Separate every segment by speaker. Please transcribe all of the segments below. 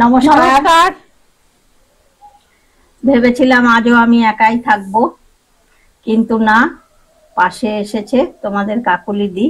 Speaker 1: নমস্কার। ভেবেছিলাম আজও আমি একাই থাকবো, কিন্তু না, পাশে এসেছে তোমাদের কাকুলি দি।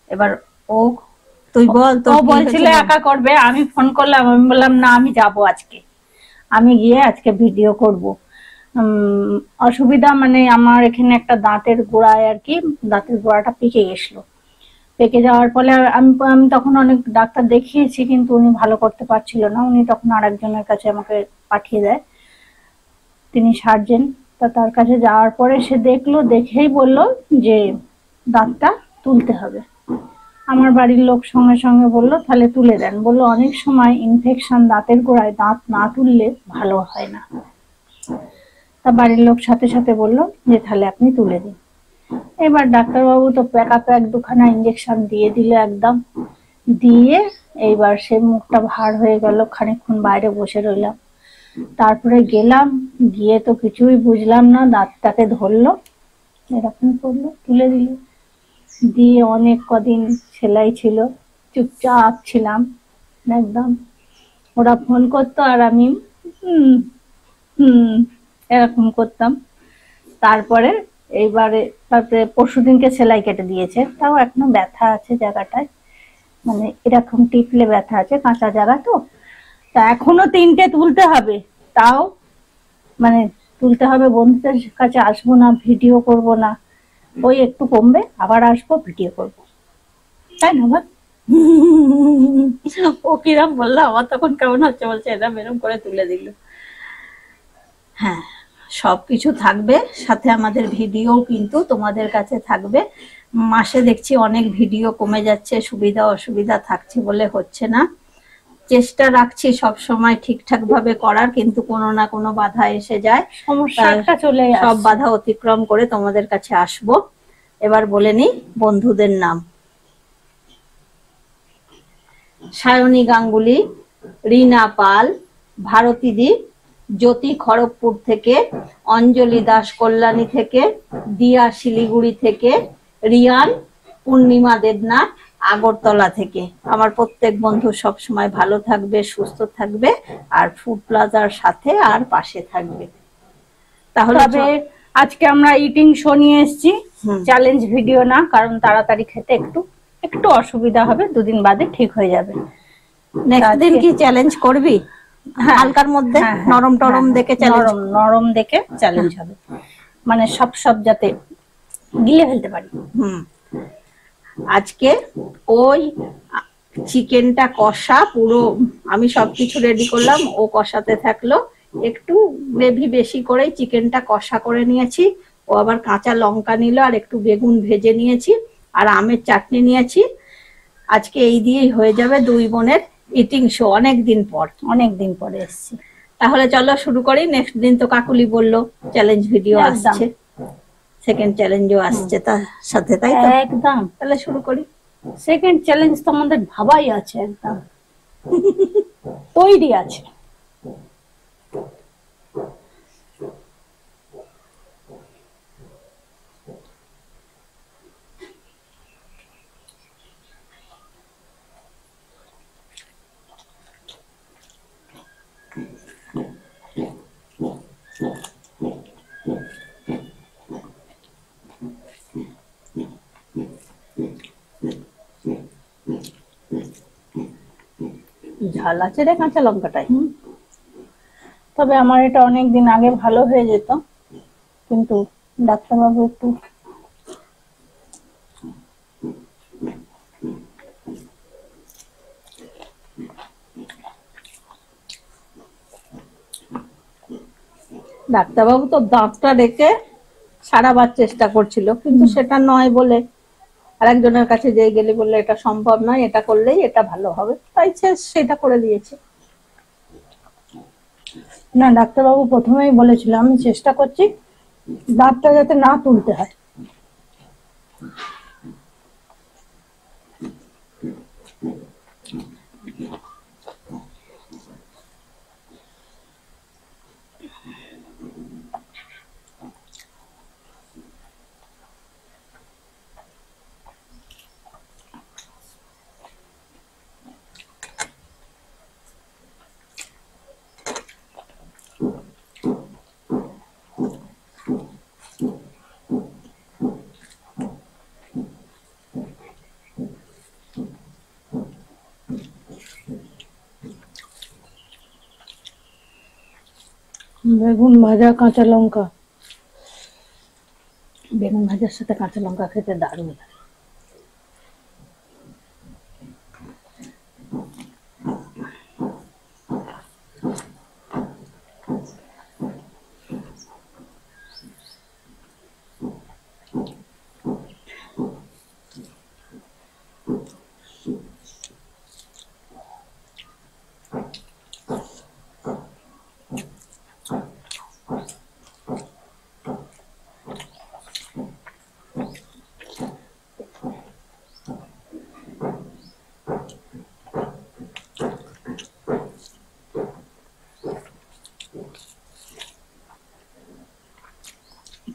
Speaker 1: এবার ও, তুই বল। তো বলছিলে একা করবে, আমি ফোন করলাম, আমি বললাম না, আমি যাব আজকে, আমি গিয়ে আজকে ভিডিও করব। অসুবিধা মানে আমার এখানে একটা দাঁতের গোড়ায় আর কি, দাঁতের গোড়াটা পেকে গেছিল। পেকে যাওয়ার ফলে আমি তখন অনেক ডাক্তার দেখিয়েছি, কিন্তু উনি ভালো করতে পারছিল না। উনি তখন আরেকজনের কাছে আমাকে পাঠিয়ে দেয়, তিনি সার্জেন। তা তার কাছে যাওয়ার পরে সে দেখলো, দেখেই বলল যে দাঁতটা তুলতে হবে। আমার বাড়ির লোক সঙ্গে সঙ্গে বললো তাহলে তুলে দেন। বললো অনেক সময় ইনফেকশন দাঁতের গোড়ায়, দাঁত না তুললে ভালো হয় না। তা বাড়ির লোক সাথে সাথে বললো যে তাহলে আপনি তুলে দিন। এবার ডাক্তারবাবু তো প্যাক দুখানা ইঞ্জেকশন দিয়ে দিল একদম, দিয়ে এইবার সে মুখটা ভার হয়ে গেল, খানিকক্ষণ বাইরে বসে রইলাম। তারপরে গেলাম, গিয়ে তো কিছুই বুঝলাম না, দাঁতটাকে ধরলো, এরকম করলো, তুলে দিল। দিয়ে অনেক কদিন সেলাই ছিল, চুপচাপ ছিলাম একদম। ওরা ফোন করতো আর আমি হুম হুম এরকম করতাম। তারপরে তারপরে পরশুদিনকে সেলাই কেটে দিয়েছে, তাও এখনো ব্যথা আছে জায়গাটায়, মানে এরকম টিপলে ব্যথা আছে, কাঁচা জায়গা তো। তা এখনো 3টে তুলতে হবে, তাও মানে তুলতে হবে। বন্ধুদের কাছে আসবো না, ভিডিও করব না, ওই একটু কমবে, আবার আসবো, ভিডিও করব, তাই না বল? ও কিরম বললো, আমার তখন কেমন হচ্ছে, বলছে এরম এরম করে তুলে দিল। হ্যাঁ, সবকিছু থাকবে সাথে, আমাদের ভিডিও কিন্তু তোমাদের কাছে থাকবে। মাসে দেখছি অনেক ভিডিও কমে যাচ্ছে, সুবিধা অসুবিধা থাকছে বলে হচ্ছে না। চেষ্টা রাখছি সব সময় ঠিকঠাক ভাবে করার, কিন্তু কোনো না কোনো বাধা এসে যায়, সমস্যা একটা চলে আসে। সব বাধা অতিক্রম করে তোমাদের কাছে আসব। এবার বলে নি বন্ধুদের নাম: সায়নী গাঙ্গুলি, রিনা পাল, ভারতী দি, জ্যোতি খড়গপুর থেকে, অঞ্জলি দাস কল্যাণী থেকে, দিয়া শিলিগুড়ি থেকে, রিয়ান, পূর্ণিমা দেবনাথ আগরতলা থেকে। আমার প্রত্যেক বন্ধু সব সময় ভালো থাকবে, সুস্থ থাকবে, আর ফুড প্লাজার সাথে আর পাশে থাকবে। তাহলে আজকে আমরা ইটিং শো নিয়ে এসেছি, চ্যালেঞ্জ ভিডিও না, কারণ তাড়াতাড়ি খেতে একটু একটু অসুবিধা হবে, 2 দিন বাদে ঠিক হয়ে যাবে। নেক্সট দিন কি চ্যালেঞ্জ করবি? হালকার মধ্যে, নরম টরম দেখে চ্যালেঞ্জ, নরম দেখে চ্যালেঞ্জ হবে, মানে সব যাতে গিলে ফেলতে পারি। আজকে ওই চিকেনটা কষা, পুরো আমি সবকিছু রেডি করলাম, ও কষাতে থাকলো। একটু গ্রেভি বেশি করে চিকেনটা কষা করে নিয়েছি। ও আবার কাঁচা লঙ্কা নিল, আর একটু বেগুন ভেজে নিয়েছি, আর আমের চাটনি নিয়েছি। আজকে এই দিয়েই হয়ে যাবে 2 বোনের ইটিং শো। অনেক দিন পরে এসেছি। তাহলে চলো শুরু করি। নেক্সট দিন তো কাকুলি বললো চ্যালেঞ্জ ভিডিও আসছে, সেকেন্ড চ্যালেঞ্জও আসছে তার সাথে, তাই তো? একদম। তাহলে শুরু করি। সেকেন্ড চ্যালেঞ্জ তো আমাদের ভাবাই আছে, একদম তৈরি আছে। ঝাল আছে রে কাঁচা লঙ্কাটাই। তবে আমার এটা অনেকদিন আগে ভালো হয়ে যেত, কিন্তু ডাক্তারবাবু একটু ডাক্তারবাবু তো দাঁতটা রেখে সারাবার চেষ্টা করছিল, কিন্তু সেটা নয় বলে আরেকজনের কাছে যেয়ে গেলে বললে এটা সম্ভব নয়, এটা করলেই এটা ভালো হবে, তাই সেটা করে দিয়েছে। না, ডাক্তারবাবু প্রথমেই বলেছিল আমি চেষ্টা করছি দাঁতটা যাতে না তুলতে হয়।
Speaker 2: বেগুন ভাজা, কাঁচা লঙ্কা।
Speaker 1: বেগুন ভাজার সাথে কাঁচা লঙ্কা খেতে দারুণ লাগে।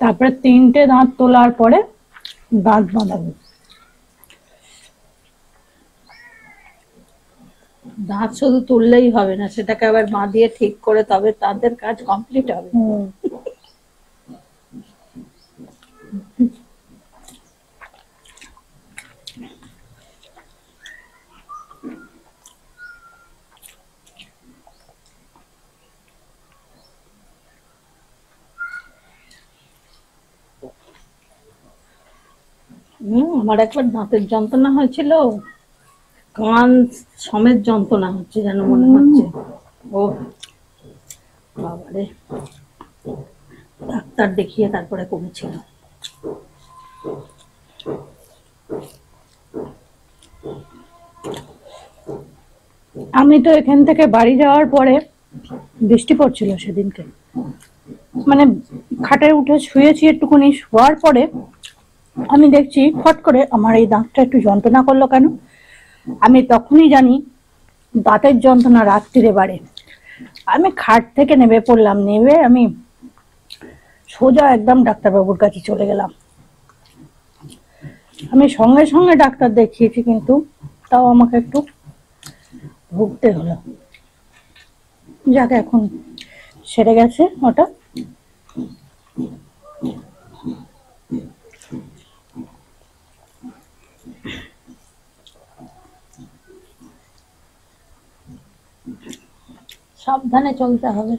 Speaker 2: তারপরে 3টে দাঁত তোলার পরে দাঁত বাঁধাবো।
Speaker 1: দাঁত শুধু তুললেই হবে না, সেটাকে আবার বাঁধিয়ে ঠিক করে তবে তাদের কাজ কমপ্লিট হবে। আমার একবার দাঁতের যন্ত্রণা হয়েছিল, কান সমেত যন্ত্রণা হচ্ছে যেন মনে হচ্ছে। ও বাবারে, ডাক্তার দেখিয়ে তারপরে কমেছিল।
Speaker 2: আমি তো এখান থেকে বাড়ি যাওয়ার পরে বৃষ্টি পড়ছিল সেদিনকে, মানে খাটে উঠে শুয়েছি, একটুখানি শোয়ার পরে আমি দেখছি ফট করে আমার এই দাঁতটা একটু যন্ত্রণা করলো কেন। আমি তখনই জানি দাঁতের যন্ত্রণা রাত্রিরে বাড়ে। আমি খাট থেকে নেমে পড়লাম, নেমে আমি সোজা একদম ডাক্তারবাবুর কাছে চলে গেলাম। আমি সঙ্গে সঙ্গে ডাক্তার দেখিয়েছি, কিন্তু তাও আমাকে একটু ভুগতে হলো। যাক, এখন সেরে গেছে ওটা।
Speaker 1: সাবধানে চলতে হবে।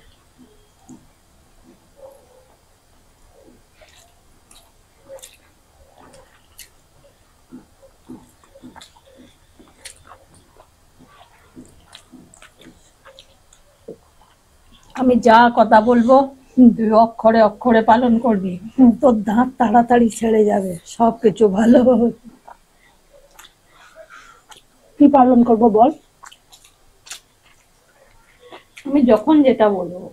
Speaker 1: আমি যা কথা বলবো তুই অক্ষরে অক্ষরে পালন করবি, তোর দাঁত তাড়াতাড়ি ছেড়ে যাবে, সবকিছু ভালো হবে।
Speaker 2: কি পালন করব বল?
Speaker 1: আমি যখন যেটা বলবো।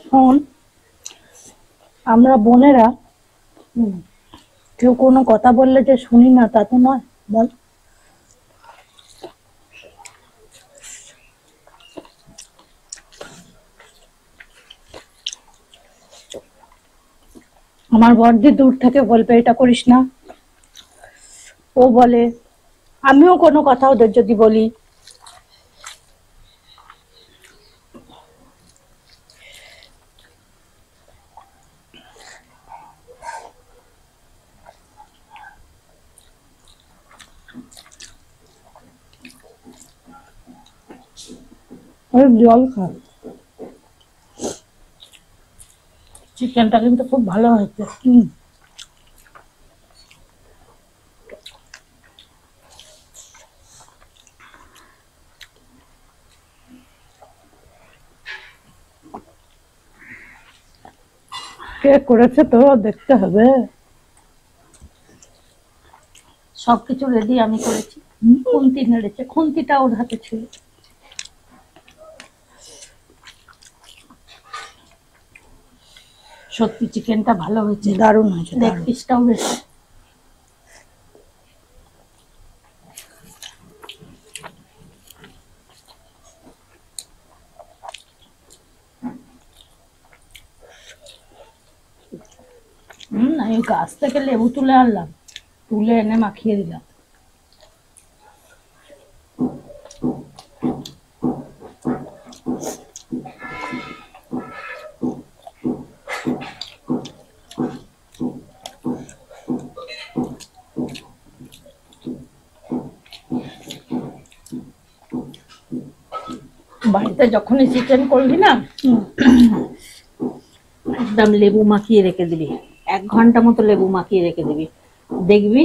Speaker 2: শোন, আমরা বোনেরা কেউ কোনো কথা বললে যে শুনি না তা তো নয়, বল। আমার বড়দি দূর থেকে বলবে এটা করিস না, ও বলে, আমিও কোনো কথা ওদের যদি বলি জল খা।
Speaker 1: চিকেনটা কিন্তু খুব ভালো হয়েছে।
Speaker 2: কে করেছে তো দেখতে হবে।
Speaker 1: সবকিছু রেডি আমি করেছি, খুন্তি নেড়েছে, খুন্তিটা ওর হাতে ছিল। সত্যি চিকেনটা ভালো হয়েছে,
Speaker 2: দারুণ হয়েছে।
Speaker 1: লেগ পিসটাও বেশ। আমি গাছ থেকে লেবু তুলে আনলাম, তুলে এনে মাখিয়ে দিলাম। বাড়িতে যখনই চিকেন করবি না, একদম লেবু মাখিয়ে রেখে দিবি, 1 ঘন্টা মতো লেবু মাখিয়ে রেখে দিবি, দেখবি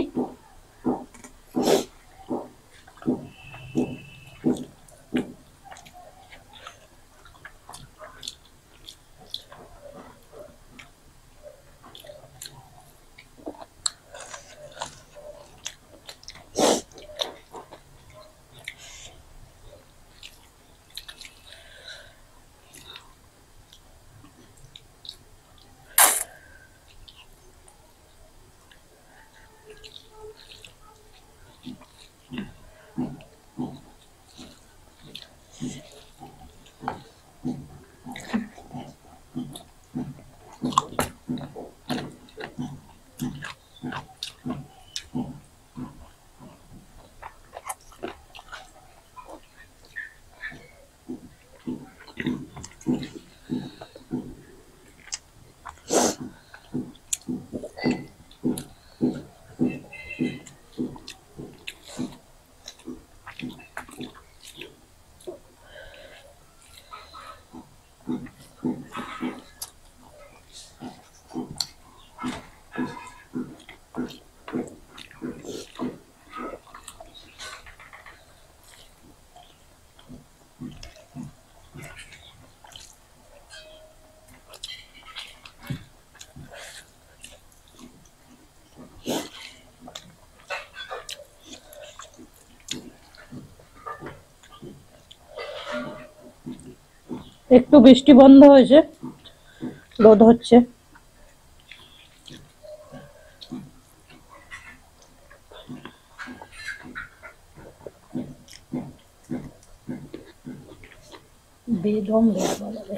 Speaker 2: একটু বৃষ্টি বন্ধ হয়েছে, রোদ হচ্ছে। বেদম রোদ বাবারে।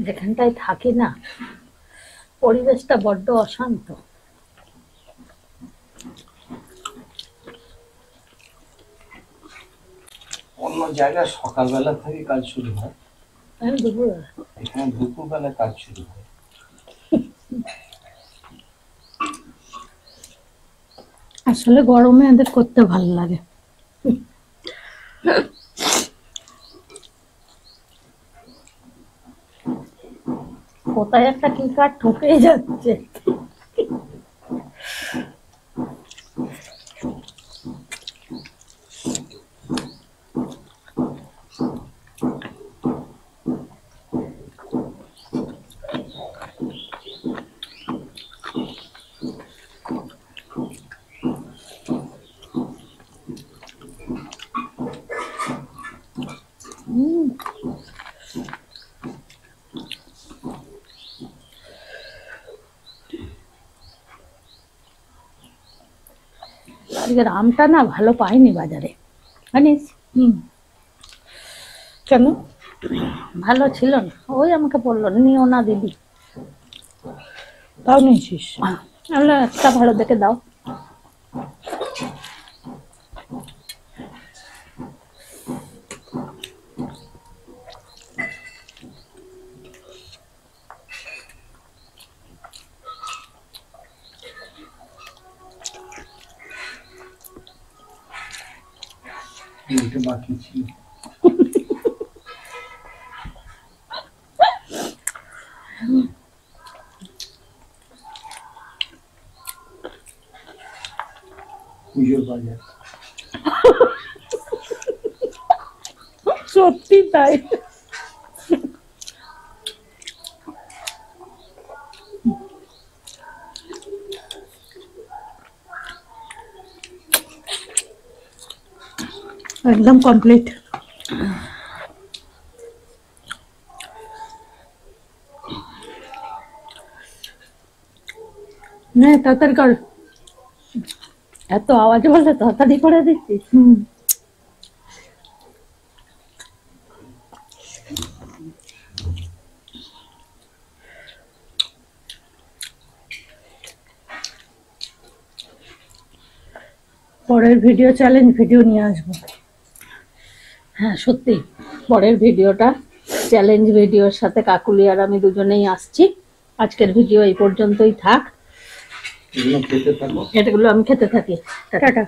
Speaker 1: যেখানটায় থাকি না, পরিবেশটা বড্ড অশান্ত।
Speaker 3: অন্য জায়গায় সকালবেলা থেকে কাজ শুরু হয়,
Speaker 1: দুপুরবেলা
Speaker 3: এখানে দুপুরবেলা কাজ শুরু হয়।
Speaker 2: আসলে গরমে এদের করতে ভালো লাগে।
Speaker 1: কোথায় একটা কি কাঠ ঠকেই যাচ্ছে।
Speaker 2: আজকের আমটা না ভালো পাইনি বাজারে, জানিস? কেন?
Speaker 1: ভালো ছিল না, ওই আমাকে বললো নিও না দিদি।
Speaker 2: তাও নিয়েছিস?
Speaker 1: তাহলে একটা ভালো দেখে দাও।
Speaker 3: এটা বাকি ছিল। পুজোর বাজার।
Speaker 2: সত্যি তাই। একদম কমপ্লিট। নে তাড়াতাড়ি কর।
Speaker 1: এত আওয়াজে বলছে তাড়াতাড়ি করে দিচ্ছিস।
Speaker 2: পরের ভিডিও চ্যালেঞ্জ ভিডিও নিয়ে আসবো।
Speaker 1: হ্যাঁ সত্যি, পরের ভিডিওটা চ্যালেঞ্জ ভিডিওর সাথে কাকুলি আর আমি দুজনেই আসছি। আজকের ভিডিও এই পর্যন্তই থাক।
Speaker 3: এগুলো খেতে থাকো।
Speaker 1: এটাগুলো আমি খেতে থাকি।
Speaker 2: টাটা।